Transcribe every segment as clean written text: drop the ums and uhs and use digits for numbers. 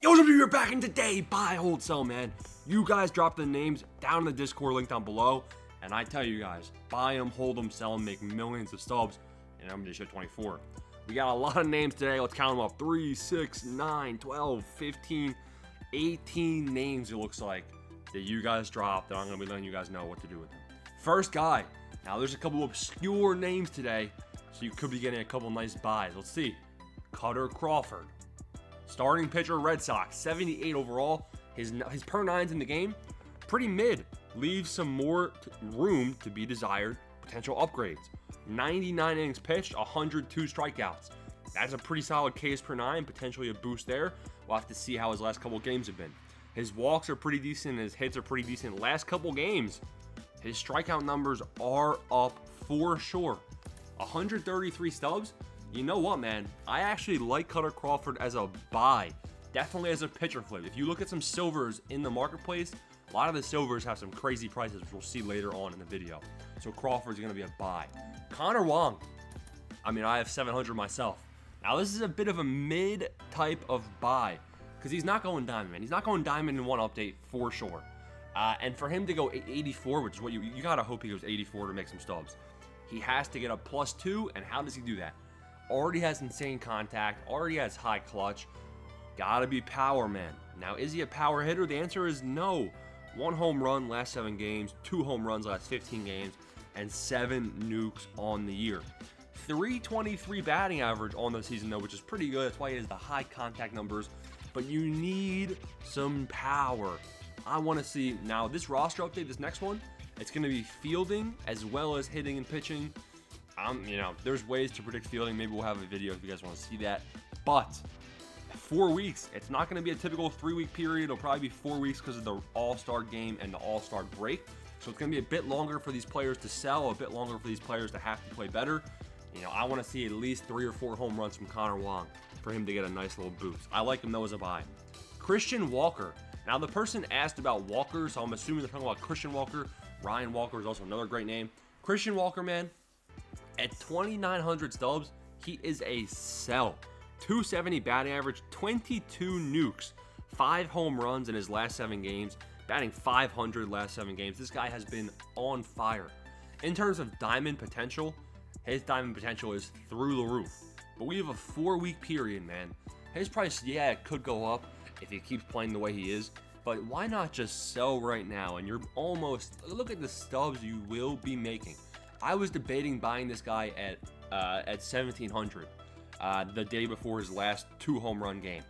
Yo, we're back in today. Buy, hold, sell, man. You guys drop the names down in the Discord link down below. And I tell you guys, buy them, hold them, sell them, make millions of stubs. And MLB The Show 24. We got a lot of names today. Let's count them up. 3, 6, 9, 12, 15, 18 names it looks like that you guys dropped. That I'm going to be letting you guys know what to do with them. First guy. Now, there's a couple of obscure names today. So you could be getting a couple nice buys. Let's see. Crawford. Starting pitcher, Red Sox, 78 overall. His per nines in the game, pretty mid. Leaves some more room to be desired. Potential upgrades. 99 innings pitched, 102 strikeouts. That's a pretty solid Ks per nine. Potentially a boost there. We'll have to see how his last couple games have been. His walks are pretty decent. His hits are pretty decent. Last couple games, his strikeout numbers are up for sure. 133 stubs. You know what, man? I actually like Crawford as a buy. Definitely as a pitcher flip. If you look at some silvers in the marketplace, a lot of the silvers have some crazy prices, which we'll see later on in the video. So Crawford's going to be a buy. Wong. I have 700 myself. Now, this is a bit of a mid type of buy because he's not going diamond, man. He's not going diamond in one update for sure. And for him to go 84, which is what you got to hope he goes 84 to make some stubs. He has to get a +2, and how does he do that? Already has insane contact, already has high clutch. Gotta be power, man. Now, is he a power hitter? The answer is no. 1 home run last 7 games, 2 home runs last 15 games, and 7 nukes on the year. 323 batting average on the season, though, which is pretty good. That's why he has the high contact numbers. But you need some power. I want to see, now this roster update, this next one, it's going to be fielding as well as hitting and pitching. There's ways to predict fielding. Maybe we'll have a video if you guys want to see that. But 4 weeks. It's not going to be a typical 3-week period. It'll probably be 4 weeks because of the All-Star game and the All-Star break. So it's going to be a bit longer for these players to sell, a bit longer for these players to have to play better. I want to see at least 3 or 4 home runs from Wong for him to get a nice little boost. I like him though as a buy. Christian Walker. Now, the person asked about Walker, so I'm assuming they're talking about Christian Walker. Ryan Walker is also another great name. Christian Walker, man, at 2,900 stubs, he is a sell. 270 batting average, 22 nukes, 5 home runs in his last 7 games, batting 500 last 7 games. This guy has been on fire. In terms of diamond potential, his diamond potential is through the roof. But we have a 4-week period, man. His price, yeah, it could go up if he keeps playing the way he is. But why not just sell right now? And you're almost, look at the stubs you will be making. I was debating buying this guy at 1,700 the day before his last 2 home run game.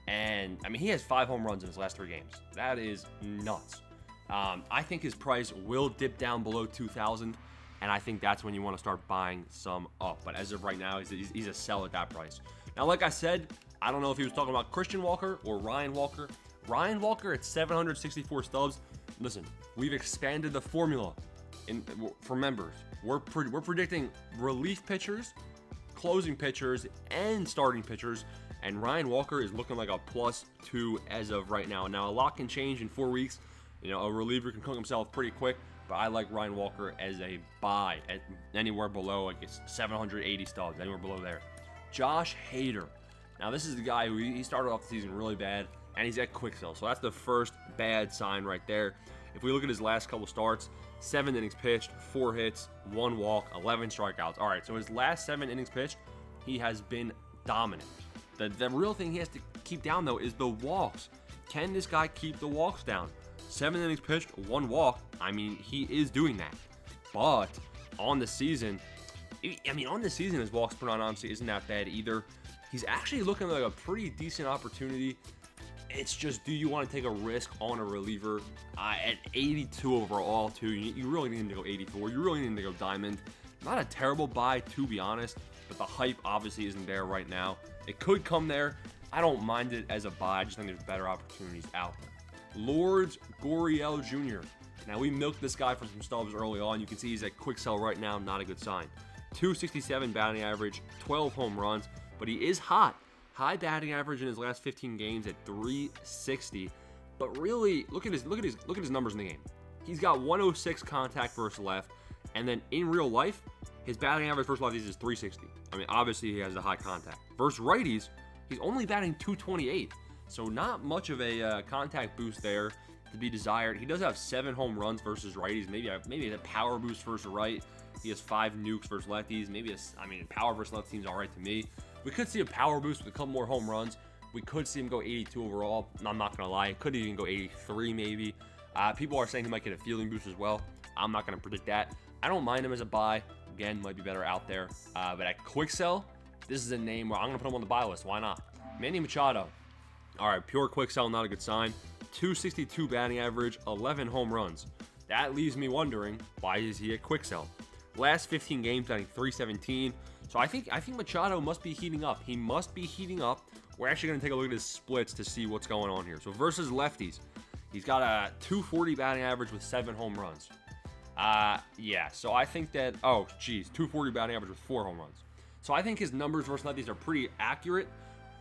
And, he has 5 home runs in his last 3 games. That is nuts. I think his price will dip down below 2,000, and I think that's when you want to start buying some up. But as of right now, he's a sell at that price. Now, like I said, I don't know if he was talking about Christian Walker or Ryan Walker. Ryan Walker at 764 stubs. Listen, we've expanded the formula for members. We're predicting relief pitchers, closing pitchers, and starting pitchers. And Ryan Walker is looking like a +2 as of right now. Now, a lot can change in 4 weeks. A reliever can cook himself pretty quick. But I like Ryan Walker as a buy at anywhere below, 780 stubs, anywhere below there. Josh Hader. Now, this is the guy who he started off the season really bad, and he's at quick sell. So that's the first bad sign right there. If we look at his last couple starts, 7 innings pitched, 4 hits, 1 walk, 11 strikeouts. All right, so his last 7 innings pitched, he has been dominant. The real thing he has to keep down, though, is the walks. Can this guy keep the walks down? 7 innings pitched, 1 walk. He is doing that. But on the season, his walks per nine honestly isn't that bad either. He's actually looking like a pretty decent opportunity. It's just, do you want to take a risk on a reliever at 82 overall, too? You really need to go 84. You really need to go diamond. Not a terrible buy, to be honest, but the hype obviously isn't there right now. It could come there. I don't mind it as a buy. I just think there's better opportunities out there. Lords Gurriel Jr. Now, we milked this guy for some stubs early on. You can see he's at quick sell right now. Not a good sign. 267 batting average, 12 home runs, but he is hot. High batting average in his last 15 games at 360. But really, look at his numbers in the game. He's got 106 contact versus left, and then in real life, his batting average versus lefties is 360. Obviously he has the high contact. Versus righties, he's only batting 228. So not much of a contact boost there to be desired. He does have 7 home runs versus righties. Maybe a power boost versus right. He has 5 nukes versus lefties. Power versus left seems all right to me. We could see a power boost with a couple more home runs. We could see him go 82 overall. I'm not going to lie. It could even go 83 maybe. People are saying he might get a fielding boost as well. I'm not going to predict that. I don't mind him as a buy. Again, might be better out there. But at quick sell, this is a name where I'm going to put him on the buy list. Why not? Manny Machado. All right, pure quick sell, not a good sign. 262 batting average, 11 home runs. That leaves me wondering, why is he at quick sell? Last 15 games, batting 317. So I think Machado must be heating up. He must be heating up. We're actually going to take a look at his splits to see what's going on here. So versus lefties, he's got a 240 batting average with 7 home runs. Yeah, so I think that, 240 batting average with 4 home runs. So I think his numbers versus lefties are pretty accurate,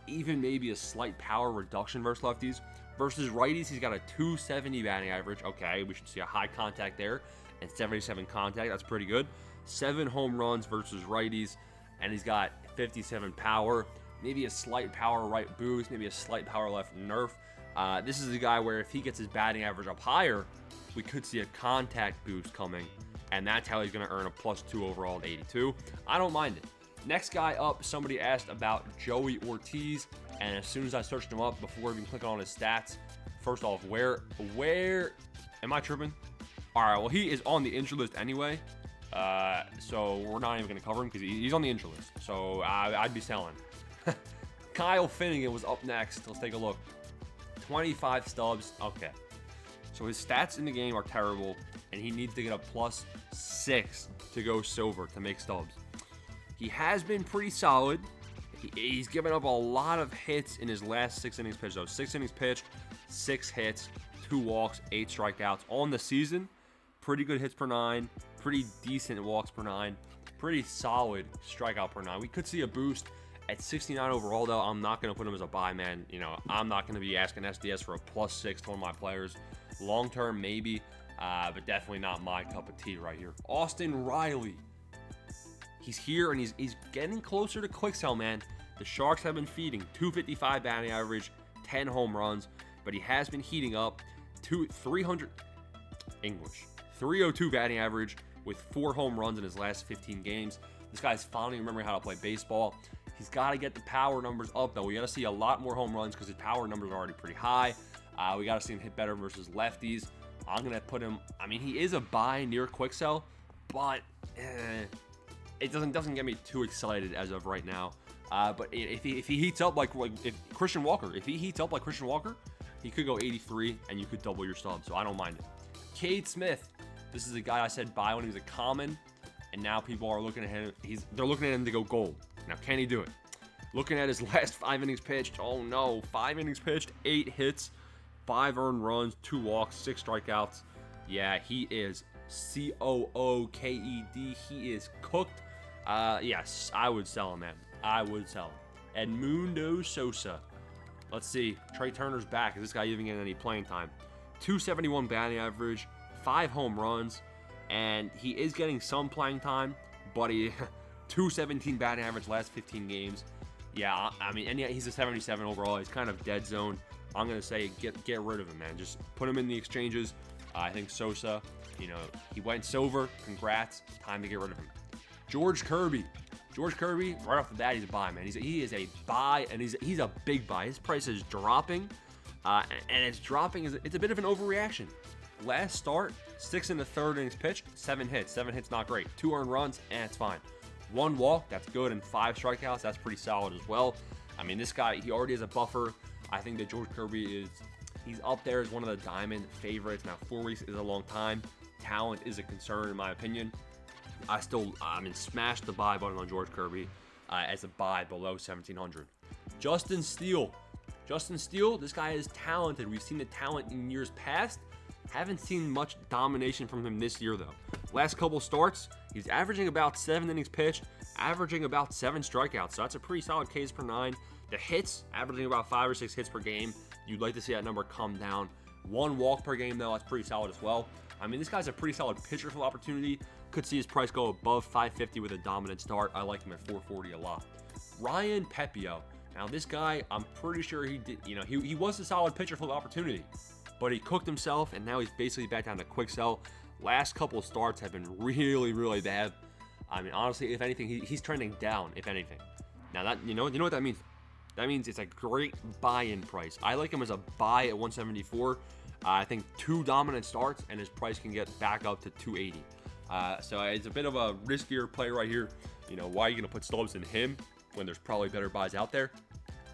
even maybe a slight power reduction versus lefties. Versus righties, he's got a 270 batting average. Okay, we should see a high contact there, and 77 contact. That's pretty good. 7 home runs versus righties, and he's got 57 power. Maybe a slight power right boost, maybe a slight power left nerf. This is a guy where if he gets his batting average up higher, we could see a contact boost coming, and that's how he's going to earn a +2 overall at 82. I don't mind it. Next guy up, somebody asked about Joey Ortiz, and as soon as I searched him up before even clicking on his stats, first off, where am I tripping? All right, well, he is on the injured list anyway, so we're not even going to cover him because he's on the injured list, so I'd be selling. Kyle Finnegan was up next. Let's take a look. 25 stubs. Okay. So his stats in the game are terrible, and he needs to get a +6 to go silver to make stubs. He has been pretty solid. He's given up a lot of hits in his last 6 innings pitched, though. 6 innings pitched, 6 hits, 2 walks, 8 strikeouts. On the season, pretty good hits per 9, pretty decent walks per 9, pretty solid strikeout per 9. We could see a boost. At 69 overall, though, I'm not going to put him as a buy, man. You know, I'm not going to be asking SDS for a +6 to one of my players. Long term, maybe, but definitely not my cup of tea right here. Austin Riley. He's here, and he's getting closer to quick sell, man. The Sharks have been feeding. 255 batting average, 10 home runs, but he has been heating up. 302 batting average with 4 home runs in his last 15 games. This guy's finally remembering how to play baseball. He's got to get the power numbers up, though. We got to see a lot more home runs because his power numbers are already pretty high. We got to see him hit better versus lefties. I'm going to put him, he is a buy near quick sell, but it doesn't get me too excited as of right now. But if he heats up like if Christian Walker, he could go 83 and you could double your stub. So I don't mind it. Cade Smith, this is a guy I said buy when he was a common, and now people are looking at him. They're looking at him to go gold. Now, can he do it? Looking at his last 5 innings pitched, oh no, 5 innings pitched, 8 hits, 5 earned runs, 2 walks, 6 strikeouts. Yeah, he is COOKED. He is cooked. Yes, I would sell him, man. I would sell him. Edmundo Sosa. Let's see. Trey Turner's back. Is this guy even getting any playing time? 271 batting average, 5 home runs, and he is getting some playing time, but he 217 batting average last 15 games. Yeah, and yeah, he's a 77 overall. He's kind of dead zone. I'm gonna say get rid of him, man. Just put him in the exchanges. I think Sosa, he went silver. Congrats. Time to get rid of him. George Kirby, right off the bat, he's a buy, man. He is a buy, and he's a big buy. His price is dropping, and it's dropping. It's a bit of an overreaction. Last start, 6 in the 3rd innings pitched, 7 hits. 7 hits, not great. 2 earned runs, and it's fine. 1 walk, that's good, and 5 strikeouts, that's pretty solid as well. This guy, he already has a buffer. I think that George Kirby he's up there as one of the Diamond favorites. Now, 4 weeks is a long time. Talent is a concern, in my opinion. I smash the buy button on George Kirby as a buy below 1,700. Justin Steele, this guy is talented. We've seen the talent in years past. Haven't seen much domination from him this year, though. Last couple starts, he's averaging about 7 innings pitched, averaging about 7 strikeouts. So that's a pretty solid Ks per 9. The hits, averaging about 5 or 6 hits per game. You'd like to see that number come down. 1 walk per game, though, that's pretty solid as well. This guy's a pretty solid pitcher for the opportunity. Could see his price go above 550 with a dominant start. I like him at 440 a lot. Ryan Pepiot. Now this guy, I'm pretty sure he did, you know, he was a solid pitcher for the opportunity, but he cooked himself, and now he's basically back down to quick sell. Last couple of starts have been really, really bad. I mean, honestly, if anything, he's trending down, if anything. Now that you know what that means. That means it's a great buy-in price. I like him as a buy at 174. I think 2 dominant starts, and his price can get back up to 280. So it's a bit of a riskier play right here. You know, why are you going to put Stubs in him when there's probably better buys out there?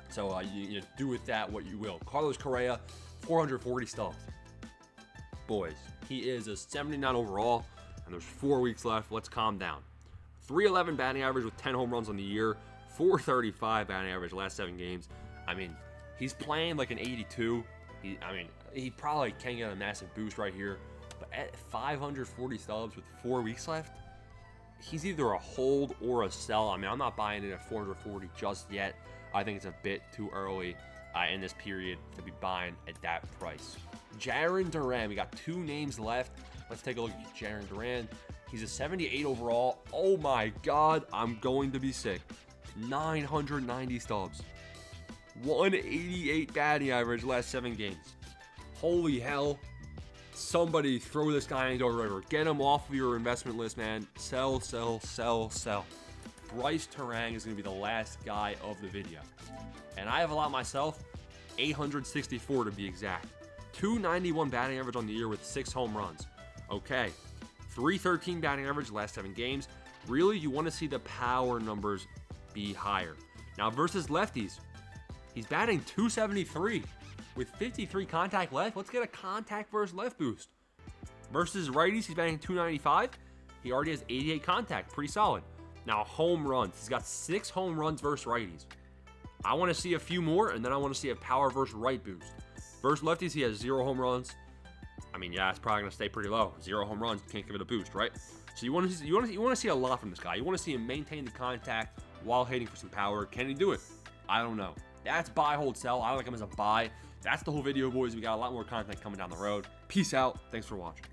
So you do with that what you will. Carlos Correa, 440 Stubs. Boys, he is a 79 overall, and there's 4 weeks left. Let's calm down. 311 batting average with 10 home runs on the year. 435 batting average last 7 games. I mean, he's playing like an 82. He probably can get a massive boost right here. But at 540 Stubs with 4 weeks left, he's either a hold or a sell. I mean, I'm not buying it at 440 just yet. I think it's a bit too early in this period to be buying at that price. Jarren Duran, we got 2 names left. Let's take a look at Jarren Duran. He's a 78 overall. Oh my God, I'm going to be sick. 990 Stubs. 188 batting average last 7 games. Holy hell. Somebody throw this guy into a river. Get him off of your investment list, man. Sell, sell, sell, sell. Brice Turang is going to be the last guy of the video. And I have a lot myself. 864 to be exact. 291 batting average on the year with 6 home runs. Okay. 313 batting average last 7 games. Really, you want to see the power numbers be higher. Now versus lefties, he's batting 273 with 53 contact left. Let's get a contact versus left boost. Versus righties, he's batting 295. He already has 88 contact, pretty solid. Now home runs, he's got 6 home runs versus righties. I want to see a few more, and then I want to see a power versus right boost. Versus lefties, he has 0 home runs. I mean, yeah, it's probably gonna stay pretty low. 0 home runs, can't give it a boost, right? So you want to see a lot from this guy. You want to see him maintain the contact while hitting for some power. Can he do it? I don't know. That's buy, hold, sell. I like him as a buy. That's the whole video, boys. We got a lot more content coming down the road. Peace out. Thanks for watching.